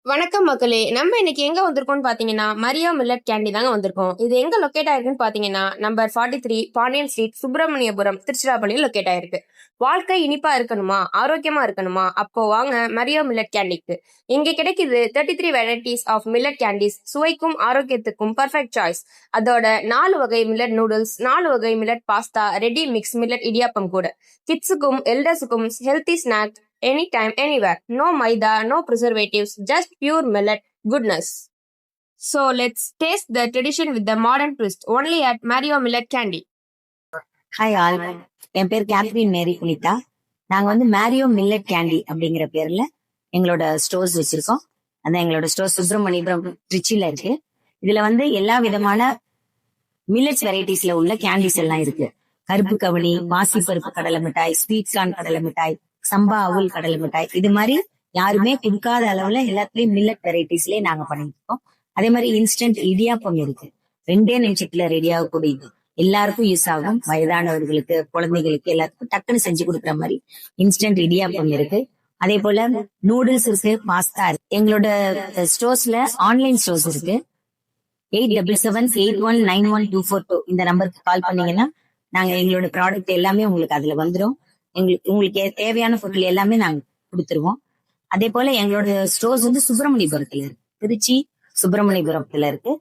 வணக்கம் மக்களே. நம்ம இன்னைக்கு எங்க வந்திருக்கோம்னு பாத்தீங்கன்னா மரியா மில்லட் கேண்டி தாங்க வந்திருக்கோம். இது எங்க லொக்கேட் ஆயிருக்குன்னு பாத்தீங்கன்னா நம்பர் 43 பாண்டியன் ஸ்ட்ரீட், சுப்பிரமணியபுரம், திருச்சிராப்பள்ளியில் லொக்கேட் ஆயிருக்கு. வாழ்க்கை இனிப்பா இருக்கணுமா, ஆரோக்கியமா இருக்கணுமா, அப்போ வாங்க மரியா மில்லட் கேண்டிக்கு. இங்க கிடைக்குது 33 வெரைட்டிஸ் ஆஃப் மில்லட் கேண்டிஸ். சுவைக்கும் ஆரோக்கியத்துக்கும் பர்ஃபெக்ட் சாய்ஸ். அதோட 4 வகை மில்லட் நூடுல்ஸ், 4 வகை millet pasta, ready mix millet idiyappam கூட. கிட்ஸுக்கும் எல்டர்ஸுக்கும் healthy snack anytime, anywhere. No maida, no preservatives, just pure millet goodness. So let's taste the tradition with the modern twist. Only at Mario Millet Candy. Hi all, என் பேர் Catherine மேரி புனிதா. நாங்க Mario millet candy அப்படிங்கிற பேர்ல எங்களோட stores வச்சிருக்கோம். அந்த எங்களோட store Subramaniapuram திருச்சியில இருக்கு. இதுல எல்லா விதமான மில்லட்ஸ் வெரைட்டிஸ்ல உள்ள கேண்டிஸ் எல்லாம் இருக்கு. கருப்பு கவனி, பாசிப்பருப்பு கடலை மிட்டாய், ஸ்வீட் கார்ன் கடலை மிட்டாய், சம்பா அவுல் கடலை மிட்டாய், இது மாதிரி யாருமே கொடுக்காத அளவுல எல்லாத்துலயும் மில்லட் வெரைட்டிஸ்லயே நாங்க பண்ணிட்டு இருக்கோம். அதே மாதிரி இன்ஸ்டன்ட் இடியாப்பம் இருக்கு. 2 நிமிஷத்துல ரெடி ஆகக்கூடியது, எல்லாருக்கும் யூஸ் ஆகும். வயதானவர்களுக்கு, குழந்தைகளுக்கு எல்லாத்துக்கும் டக்குன்னு செஞ்சு கொடுக்குற மாதிரி இன்ஸ்டன்ட் இடியாப்பம் இருக்கு. அதே போல நூடுல்ஸ் இருக்கு, பாஸ்தா இருக்கு. எங்களோட ஸ்டோர்ஸ்ல ஆன்லைன் ஸ்டோர்ஸ் இருக்கு. 8778191242 இந்த நம்பருக்கு கால் பண்ணீங்கன்னா நாங்க எங்களோட ப்ராடக்ட் எல்லாமே உங்களுக்கு அதுல வந்துடும். உங்களுக்கு தேவையான பொருள் எல்லாமே நாங்க கொடுத்துருவோம். அதே போல எங்களோட ஸ்டோர்ஸ் சுப்பிரமணியபுரத்துல இருக்கு. திருச்சி சுப்பிரமணியபுரத்துல இருக்கு.